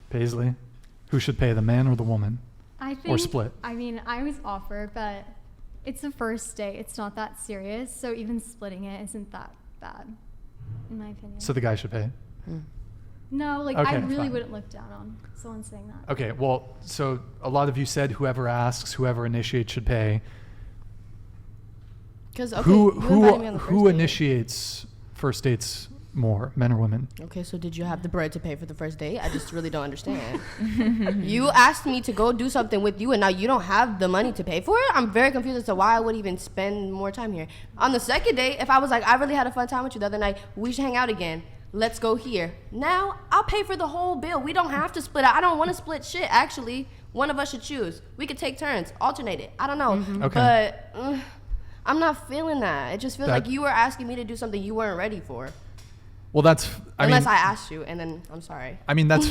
Paisley, who should pay, the man or the woman? I think, or split? I mean, I was offered, but it's the first date. It's not that serious. So even splitting it isn't that bad, in my opinion. So the guy should pay? No, like Okay, I really fine. wouldn't look down on someone saying that. Okay, well, so a lot of you said whoever asks, whoever initiates should pay. Because Who initiates first dates more, men or women? Okay, so did you have the bread to pay for the first date? I just really don't understand. You asked me to go do something with you, and now you don't have the money to pay for it? I'm very confused as to why I would even spend more time here. On the second date, if I was like, I really had a fun time with you the other night, we should hang out again. Let's go here. Now, I'll pay for the whole bill. We don't have to split it. I don't want to split shit, actually. One of us should choose. We could take turns, alternate it. I don't know. Okay. But I'm not feeling that. It just feels like you were asking me to do something you weren't ready for. Well, Unless I asked you, and then I'm sorry. I mean, that's...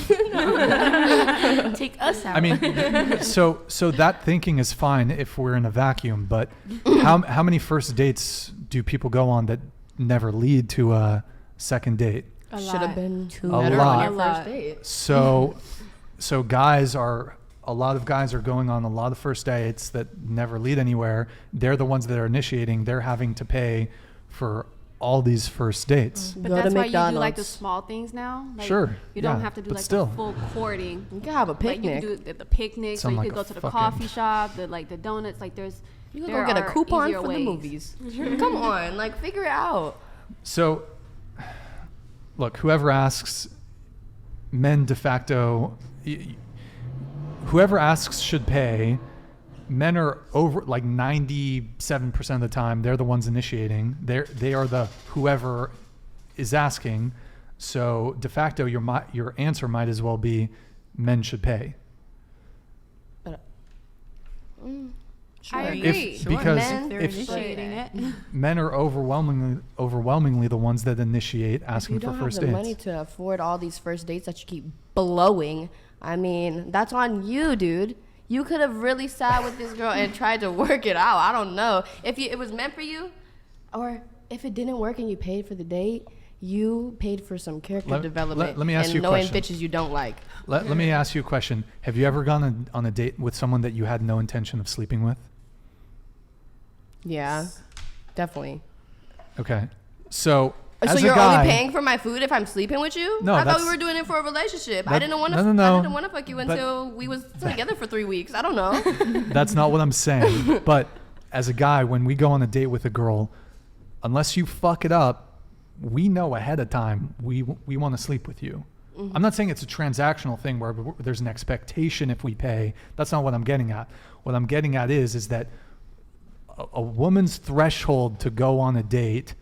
Take us out. I mean, so that thinking is fine if we're in a vacuum, but how many first dates do people go on that never lead to a second date? Should have been Too A better lot. on your first date. So a lot of guys are going on a lot of first dates that never lead anywhere. They're the ones that are initiating. They're having to pay for all these first dates. But Go to that's why you do like the McDonald's. small things now. Like, Sure, You don't yeah, have to do but like still. the full courting. You can have a Like you picnic. can do the picnics, or Sound you like could go a to the fucking- coffee shop, the donuts. Like You can there go get a are coupon easier for the ways. movies. Come on, like figure it out. So, look, whoever asks, men de facto, whoever asks should pay. Men are over like 97% of the time. They're the ones initiating. They are the whoever is asking. So de facto, your answer might as well be men should pay. Sure. I agree. Because Men, They're if initiating it. men are overwhelmingly the ones that initiate If asking you for don't have first the dates. money to afford all these first dates that you keep blowing, I mean, that's on you, dude. You could have really sat with this girl and tried to work it out. I don't know. If it was meant for you, or if it didn't work and you paid for the date, you paid for some character development let me ask and you a knowing question. bitches you don't like. Let me ask you a question. Have you ever gone on a date with someone that you had no intention of sleeping with? Yeah, definitely. Okay. So, So as you're a guy, only paying for my food if I'm sleeping with you? No, I thought that's- we were doing it for a relationship. I That- didn't want no, to. no, I no. didn't want to fuck you But- until we was together for 3 weeks. I don't know. That's not what I'm saying. But as a guy, when we go on a date with a girl, unless you fuck it up, we know ahead of time we want to sleep with you. I'm not saying it's a transactional thing where there's an expectation if we pay. That's not what I'm getting at. What I'm getting at is that a woman's threshold to go on a date,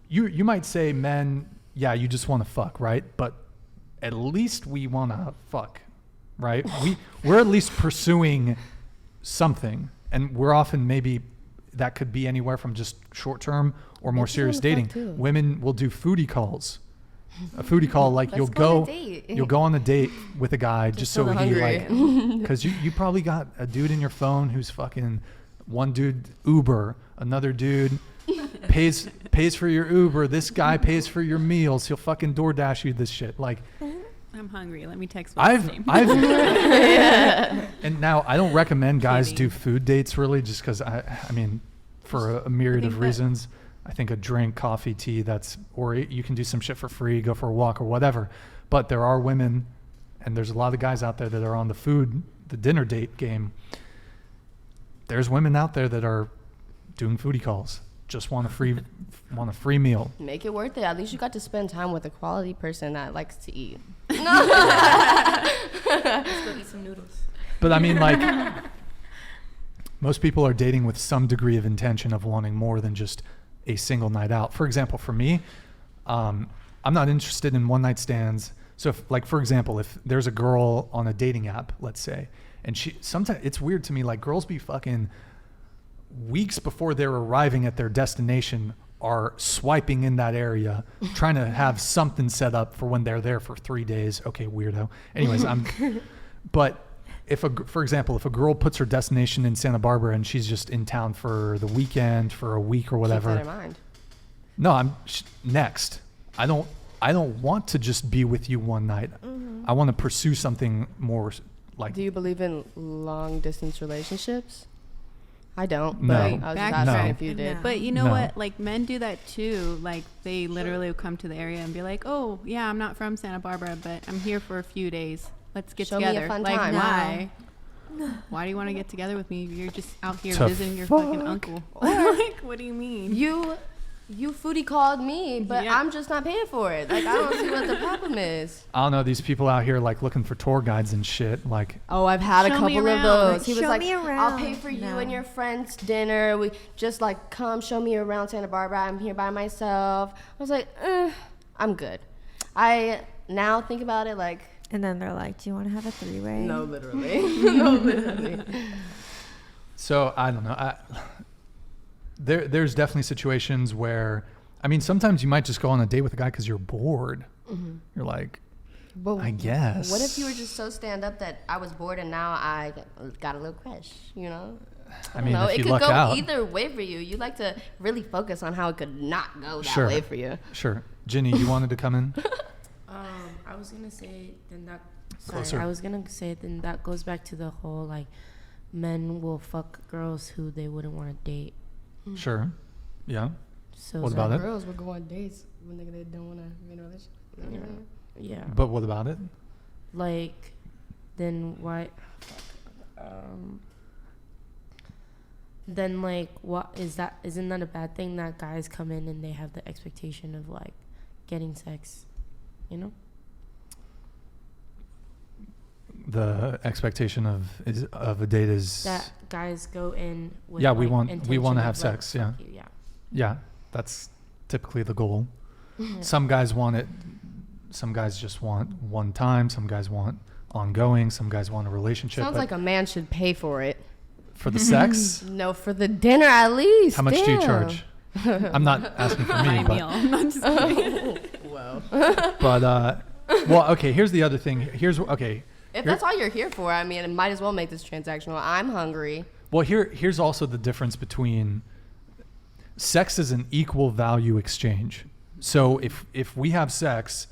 you might say, men, yeah, you just want to fuck, right? But at least we want to fuck, right? We're at least pursuing something, and we're often maybe that could be anywhere from just short term or more Bitches serious wanna dating. fuck too. Women will do foodie calls. A foodie call, like Let's you'll go on a go date. you'll go on a date with a guy just so feel he hungry. like, because you probably got a dude in your phone who's fucking, one dude Uber, another dude pays for your Uber, this guy pays for your meals, he'll fucking DoorDash you this shit. Like, I'm hungry. Let me text what's his name. I've and now I don't recommend guys Kidding. do food dates really, just because I mean, for a myriad of think that- reasons. I think a drink, coffee, tea, or you can do some shit for free, go for a walk or whatever. But there are women, and there's a lot of guys out there that are on the dinner date game. There's women out there that are doing foodie calls, just want a free meal. Make it worth it. At least you got to spend time with a quality person that likes to eat. Let's go eat some noodles. But I mean, like, most people are dating with some degree of intention of wanting more than just a single night out. For example, for me, I'm not interested in one night stands. So if, like, for example, if there's a girl on a dating app, let's say, and sometimes it's weird to me, like, girls be fucking weeks before they're arriving at their destination are swiping in that area, trying to have something set up for when they're there for 3 days. Okay, weirdo. Anyways, but for example, if a girl puts her destination in Santa Barbara and she's just in town for the weekend, for a week or whatever. Keep that in mind. No, next. I don't I don't want to just be with you one night. I want to pursue something more like. Do you believe in long distance relationships? I don't. No. But I was just Back- asking No. if you did. But you know No. what? Like men do that too. Like they literally will come to the area and be like, "Oh, yeah, I'm not from Santa Barbara, but I'm here for a few days. Let's get Show me a together." fun Like time. why? Why do you want to get together with me? You're just out here To visiting your fuck. fucking uncle. Like, what do you mean? You foodie called me, but Yeah. I'm just not paying for it. Like I don't see what the problem is. I don't know, these people out here like looking for tour guides and shit. Like, Oh, I've had a Show me couple of around. those. He was Show like, me "I'll pay around." for you No. and your friends dinner. We just like come show me around Santa Barbara. I'm here by myself." I was like, I'm good. I now think about it like, And then they're like, "Do you want to have a three-way?" no, literally, no, literally. so I don't know. There's definitely situations where, I mean, sometimes you might just go on a date with a guy because you're bored. You're like, But I guess. what if you were just so stand up that I was bored and now I got a little crush? You know. I mean, No, if it you could luck go out. either way for you. You like to really focus on how it could not go that Sure. way for you. Sure. Ginny, you wanted to come in? I was gonna say then that. Closer. Sorry, I was gonna say then that goes back to the whole like, men will fuck girls who they wouldn't want to date. Sure. Yeah. So What it's about like, it? Girls would go on dates when they don't want to be in a relationship. Yeah. But what about it? Like, then why? Then like, what is that? Isn't that a bad thing that guys come in and they have the expectation of like getting sex? You know. The expectation of a date is That guys go in with Yeah, like, we want to intention have of, like, sex, yeah. fuck you, yeah. yeah, that's typically the goal. Some guys want it. Some guys just want one time. Some guys want ongoing. Some guys want a relationship. Sounds but like a man should pay for it. for the sex, No, for the dinner at least. how much do you Damn. charge? I'm not asking for me, My meal. I'm not just kidding. but well, okay. Here's the other thing. Okay. If that's all you're here for, I mean, it might as well make this transactional. I'm hungry. Well, here's also the difference between sex is an equal value exchange. So if we have sex,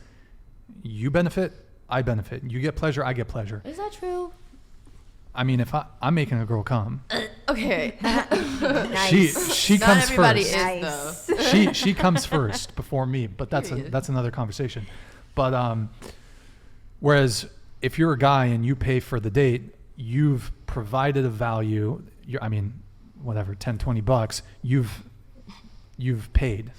you benefit, I benefit. You get pleasure, I get pleasure. Is that true? I mean, if I'm making a girl come, Okay. she Not comes everybody first. is though. She comes first before me, but that's Period. another conversation. But whereas if you're a guy and you pay for the date, you've provided a value. I mean, whatever, $10-20. You've paid.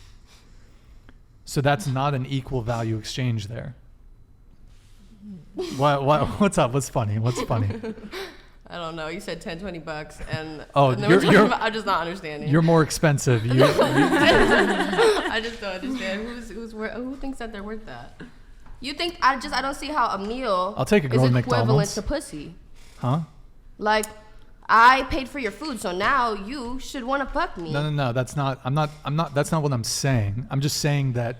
So that's not an equal value exchange there. What's up? What's funny? What's funny? I don't know. You said $10-20, and Oh, and then we're you're- talking about- I'm just not understanding. You're more expensive. I just don't understand who thinks that they're worth that. You think I don't see how a meal I'll take a girl is to equivalent McDonald's. to pussy. Huh? Like I paid for your food, so now you should want to fuck me. No. That's not. I'm not. That's not what I'm saying. I'm just saying that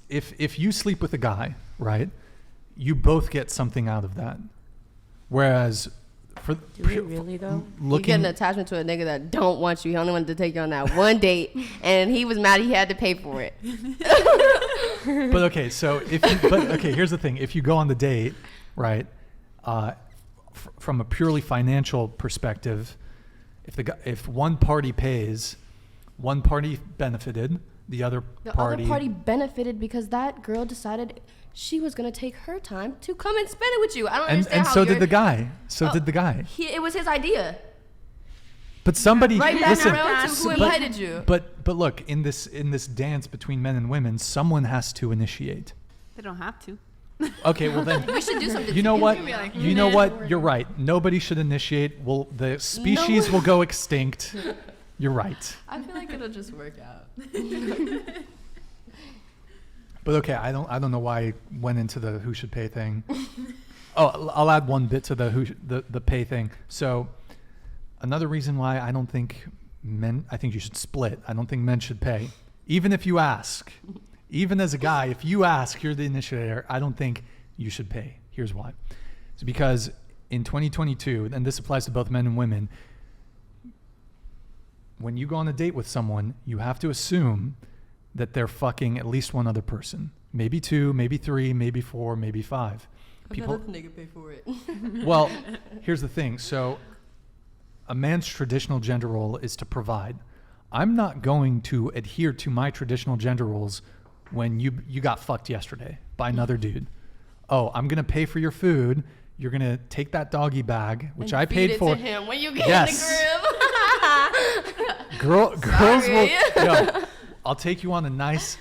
if you sleep with a guy, right, you both get something out of that. Whereas for Do we really though? You get an attachment to a nigga that don't want you. He only wanted to take you on that one date, and he was mad he had to pay for it. But okay, so here's the thing: if you go on the date, right, from a purely financial perspective, if one party pays, one party benefited, the other The party. other party benefited because that girl decided she was gonna take her time to come and spend it with you. I don't understand and how so you're, did the guy. So Oh. did the guy. It was his idea. But somebody Right back listen. around to who but- invited you. But look, in this dance between men and women, someone has to initiate. They don't have to. Okay, well then. We should do something. You know what? be like, You know "Nah." what? You're right. Nobody should initiate. Well, the species will go extinct. You're right. I feel like it'll just work out. But okay, I don't know why I went into the who should pay thing. Oh, I'll add one bit to the pay thing. So, another reason why I don't think I think you should split. I don't think men should pay. Even if you ask, even as a guy, if you ask, you're the initiator, I don't think you should pay. Here's why. It's because in 2022, and this applies to both men and women, when you go on a date with someone, you have to assume that they're fucking at least one other person. Maybe 2, maybe 3, maybe 4, maybe 5. People, nigga pay for it. well, here's the thing. So a man's traditional gender role is to provide. I'm not going to adhere to my traditional gender roles when you got fucked yesterday by another dude. Oh, I'm going to pay for your food. You're going to take that doggy bag, which I paid for. To him when you get Yes. in the crib. Girls will. Sorry. Yo, I'll take you on a nice